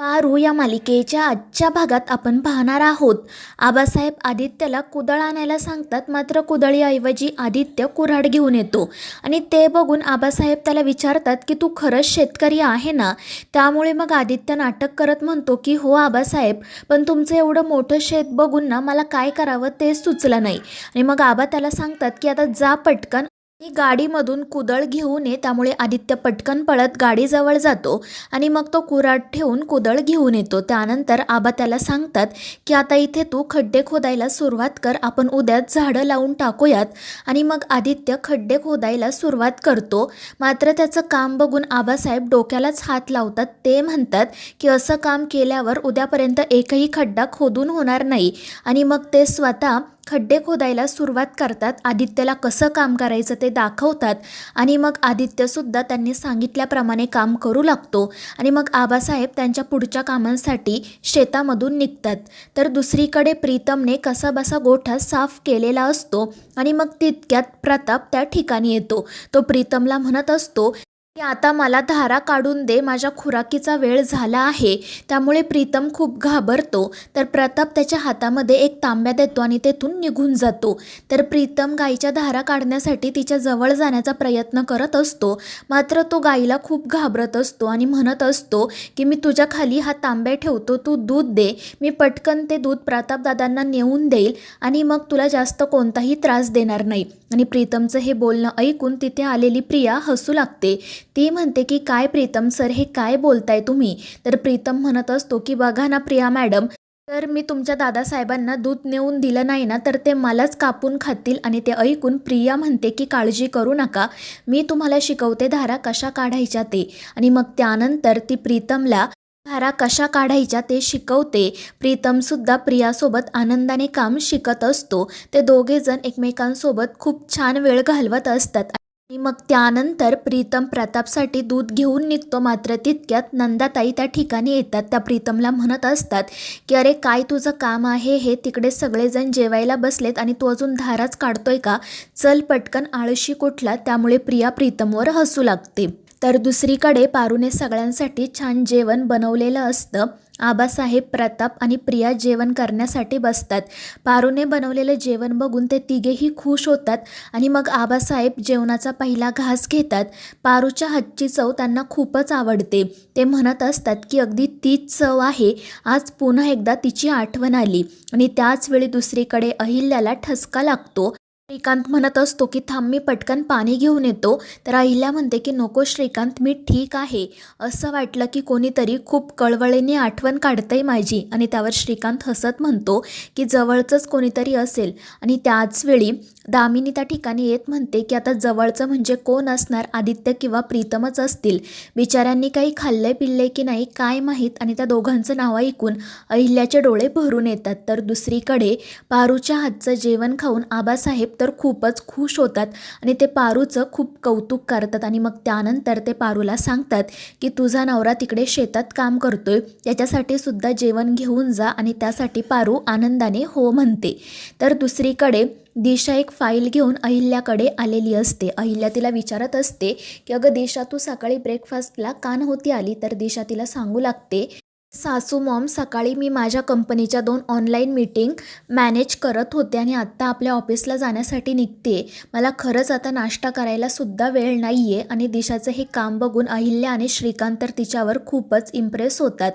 पारू या मालिकेच्या आजच्या भागात आपण पाहणार आहोत. आबासाहेब आदित्यला कुदळ आणायला सांगतात, मात्र कुदळीऐवजी आदित्य कुऱ्हाड घेऊन येतो आणि ते बघून आबासाहेब त्याला विचारतात की तू खरंच शेतकरी आहे ना. त्यामुळे मग आदित्य नाटक करत म्हणतो की हो आबासाहेब, पण तुमचं एवढं मोठं शेत बघून ना मला काय करावं तेच सुचलं नाही. आणि मग आबा त्याला सांगतात की आता जा पटकन ही गाडीमधून कुदळ घेऊन ये. त्यामुळे आदित्य पटकन पळत गाडीजवळ जातो आणि मग तो कुऱ्हाड ठेवून कुदळ घेऊन येतो. त्यानंतर आबा त्याला सांगतात की आता इथे तू खड्डे खोदायला सुरुवात कर, आपण उद्या झाडं लावून टाकूयात. आणि मग आदित्य खड्डे खोदायला सुरुवात करतो. मात्र त्याचं काम बघून आबासाहेब डोक्यालाच हात लावतात. ते म्हणतात की असं काम केल्यावर उद्यापर्यंत एकही खड्डा खोदून होणार नाही. आणि मग ते स्वतः खड्डे खोदायला सुरुवात करतात. आदित्यला कसं काम करायचं ते दाखवतात आणि मग आदित्यसुद्धा त्यांनी सांगितल्याप्रमाणे काम करू लागतो. आणि मग आबासाहेब त्यांच्या पुढच्या कामांसाठी शेतामधून निघतात. तर दुसरीकडे प्रीतमने कसाबसा गोठा साफ केलेला असतो आणि मग तितक्यात प्रताप त्या ठिकाणी येतो. तो प्रीतमला म्हणत असतो की आता मला धारा काढून दे, माझ्या खुराकीचा वेळ झाला आहे. त्यामुळे प्रीतम खूप घाबरतो. तर प्रताप त्याच्या हातामध्ये एक तांब्या देतो आणि तेथून निघून जातो. तर प्रीतम गाईच्या धारा काढण्यासाठी तिच्या जवळ जाण्याचा प्रयत्न करत असतो. मात्र तो गाईला खूप घाबरत असतो आणि म्हणत असतो की मी तुझ्या खाली हा तांब्या ठेवतो, तू दूध दे, मी पटकन ते दूध प्रतापदादांना नेऊन देईल आणि मग तुला जास्त कोणताही त्रास देणार नाही. आणि प्रीतमचं हे बोलणं ऐकून तिथे आलेली प्रिया हसू लागते. ती म्हणते की काय प्रीतम सर, हे काय बोलताय तुम्ही. तर प्रीतम म्हणत असतो की बघा ना प्रिया मॅडम, तर मी तुमच्या दादासाहेबांना दूध नेऊन दिलं नाही ना तर ते मलाच कापून खातील. आणि ते ऐकून प्रिया म्हणते की काळजी करू नका, मी तुम्हाला शिकवते धारा कशा काढायच्या ते. आणि मग त्यानंतर ती प्रीतमला धारा कशा काढायच्या ते शिकवते. प्रीतमसुद्धा प्रियासोबत आनंदाने काम शिकत असतो. ते दोघेजण एकमेकांसोबत खूप छान वेळ घालवत असतात. आणि मग त्यानंतर प्रीतम प्रतापसाठी दूध घेऊन निघतो. मात्र तितक्यात नंदाताई त्या ठिकाणी येतात. त्या प्रीतमला म्हणत असतात की अरे काय तुझं काम आहे हे, तिकडे सगळेजण जेवायला बसलेत आणि तू अजून धाराच काढतोय का, चल पटकन, आळशी कुठला. त्यामुळे प्रिया प्रीतमवर हसू लागते. तर दुसरीकडे पारूने सगळ्यांसाठी छान जेवण बनवलेलं असतं. आबासाहेब, प्रताप आणि प्रिया जेवण करण्यासाठी बसतात. पारूने बनवलेलं जेवण बघून ते तिघेही खुश होतात आणि मग आबासाहेब जेवणाचा पहिला घास घेतात. पारूच्या हातची चव त्यांना खूपच आवडते. ते म्हणत असतात की अगदी तीच चव आहे, आज पुन्हा एकदा तिची आठवण आली. आणि त्याचवेळी दुसरीकडे अहिल्याला ठसका लागतो. श्रीकांत म्हणत असतो की थांब, मी पटकन पाणी घेऊन येतो. तर अहिल्या म्हणते की नको श्रीकांत, मी ठीक आहे. असं वाटलं की कोणीतरी खूप कळवळीने आठवण काढतंय माझी. आणि त्यावर श्रीकांत हसत म्हणतो की जवळचंच कोणीतरी असेल. आणि त्याचवेळी दामिनी त्या ठिकाणी येत म्हणते की आता जवळचं म्हणजे कोण असणार, आदित्य किंवा प्रीतमच असतील. बिचाऱ्यांनी काही खाल्लंय पिल्लंय की नाही काय माहीत. आणि त्या दोघांचं नाव ऐकून अहिल्याचे डोळे भरून येतात. तर दुसरीकडे पारूच्या हातचं जेवण खाऊन आबासाहेब तर खूपच खुश होतात आणि ते पारूचं खूप कौतुक करतात. आणि मग त्यानंतर ते पारूला सांगतात की तुझा नवरा तिकडे शेतात काम करतोय, त्याच्यासाठी सुद्धा जेवण घेऊन जा. आणि त्यासाठी पारू आनंदाने हो म्हणते. तर दुसरीकडे दिशा एक फाईल घेऊन अहिल्याकडे आलेली असते. अहिल्या तिला विचारत असते की अगं दिशा, तू सकाळी ब्रेकफास्टला का नव्हती आली. तर दिशा तिला सांगू लागते, सासू मॉम, सकाळी मी माझ्या कंपनीच्या 2 ऑनलाईन मीटिंग मॅनेज करत होते आणि आत्ता आपल्या ऑफिसला जाण्यासाठी निघते. मला खरंच आता नाश्ता करायला सुद्धा वेळ नाही आहे. आणि दिशाचं हे काम बघून अहिल्या आणि श्रीकांत तर तिच्यावर खूपच इम्प्रेस होतात.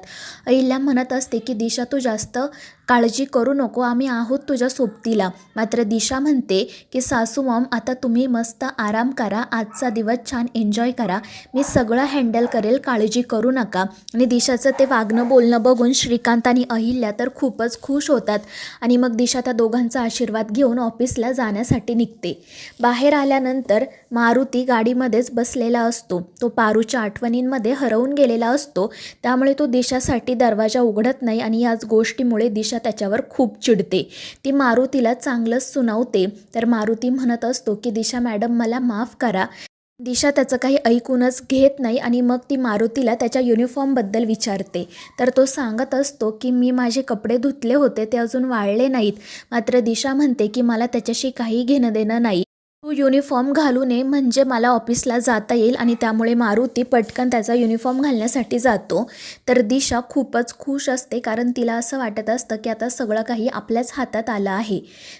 अहिल्या म्हणत असते की दिशा, तू जास्त काळजी करू नको, आम्ही आहोत तुझ्या सोबतीला. मात्र दिशा म्हणते की सासू मॉम, आता तुम्ही मस्त आराम करा, आजचा दिवस छान एन्जॉय करा, मी सगळं हँडल करेल, काळजी करू नका. आणि दिशाचं ते वागणं बोलणं बघून श्रीकांत आणि अहिल्या तर खूपच खुश होतात. आणि मग दिशा त्या दोघांचा आशीर्वाद घेऊन ऑफिसला जाण्यासाठी निघते. बाहेर आल्यानंतर मारुती गाडीमध्येच बसलेला असतो. तो पारूच्या आठवणींमध्ये हरवून गेलेला असतो. त्यामुळे तो दिशासाठी दरवाजा उघडत नाही आणि याच गोष्टीमुळे दिशा त्याच्यावर खूप चिडते. ती मारुतीला चांगलंच सुनावते. तर मारुती म्हणत असतो की दिशा मॅडम, मला माफ करा. दिशा त्याचं काही ऐकूनच घेत नाही आणि मग ती मारुतीला त्याच्या युनिफॉर्मबद्दल विचारते. तर तो सांगत असतो की मी माझे कपडे धुतले होते, ते अजून वाळले नाहीत. मात्र दिशा म्हणते की मला त्याच्याशी काही घेणं देणं नाही, तू युनिफॉर्म घालू नये म्हणजे मला ऑफिसला जाता येईल आणि त्यामुळे मारुती पटकन त्याचा युनिफॉर्म घालण्यासाठी जातो. तर दिशा खूपच खुश असते कारण तिला असं वाटत असतं की आता सगळं काही आपल्याच हातात आलं आहे.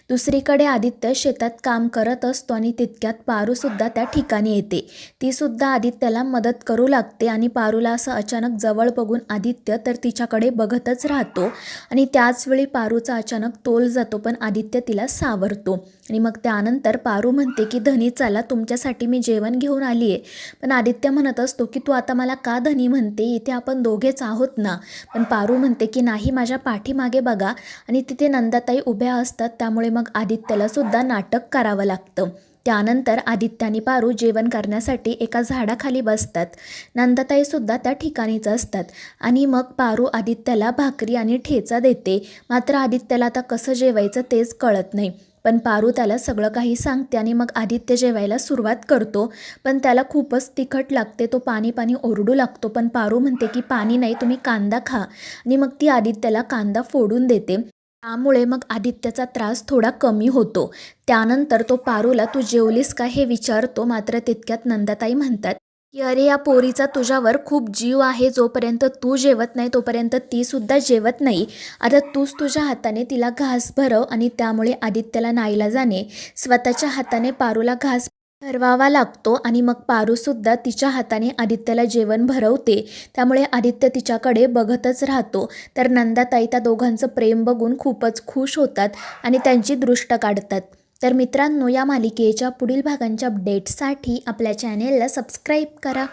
दुसरीकडे आदित्य शेतात काम करत असतो आणि तितक्यात पारूसुद्धा त्या ठिकाणी येते. तीसुद्धा आदित्यला मदत करू लागते आणि पारूला असं अचानक जवळ बघून आदित्य तर तिच्याकडे बघतच राहतो आणि त्याचवेळी पारूचा अचानक तोल जातो पण आदित्य तिला सावरतो आणि मग त्यानंतर पारू म्हणते की धनी चला तुमच्यासाठी मी जेवण घेऊन आली आहे. पण आदित्य म्हणत असतो की तू आता मला का धनी म्हणते, इथे आपण दोघेच आहोत ना. पण पारू म्हणते की नाही माझ्या पाठीमागे बघा आणि तिथे नंदाताई उभ्या असतात त्यामुळे मग आदित्यला सुद्धा नाटक करावं लागतं. त्यानंतर आदित्य आणि पारू जेवण करण्यासाठी एका झाडाखाली बसतात. नंदाताईसुद्धा त्या ठिकाणीच असतात आणि मग पारू आदित्यला भाकरी आणि ठेचा देते. मात्र आदित्यला आता कसं जेवायचं तेच कळत नाही. पण पारू त्याला सगळं काही सांगते आणि मग आदित्य जेवायला सुरुवात करतो. पण त्याला खूपच तिखट लागते. तो पाणी पाणी ओरडू लागतो. पण पारू म्हणते की पाणी नाही तुम्ही कांदा खा आणि मग ती आदित्यला कांदा फोडून देते. त्यामुळे मग आदित्यचा त्रास थोडा कमी होतो. त्यानंतर तो पारूला तू जेवलीस का हे विचारतो. मात्र तितक्यात नंदाताई म्हणतात की अरे या पोरीचा तुझ्यावर खूप जीव आहे, जोपर्यंत तू जेवत नाही तोपर्यंत ती सुद्धा जेवत नाही. आता तूच तुझ्या हाताने तिला घास भरव आणि त्यामुळे आदित्यला नाईलाजाने स्वतःच्या हाताने पारूला घास भरवावा लागतो आणि मग पारूसुद्धा तिच्या हाताने आदित्यला जेवण भरवते. त्यामुळे आदित्य तिच्याकडे बघतच राहतो. तर नंदाताई त्या दोघांचं प्रेम बघून खूपच खुश होतात आणि त्यांची दृष्ट काढतात. तर मित्रांनो, या मालिकेच्या पुढील भागांच्या अपडेट्ससाठी आपल्या चॅनेलला सबस्क्राईब करा.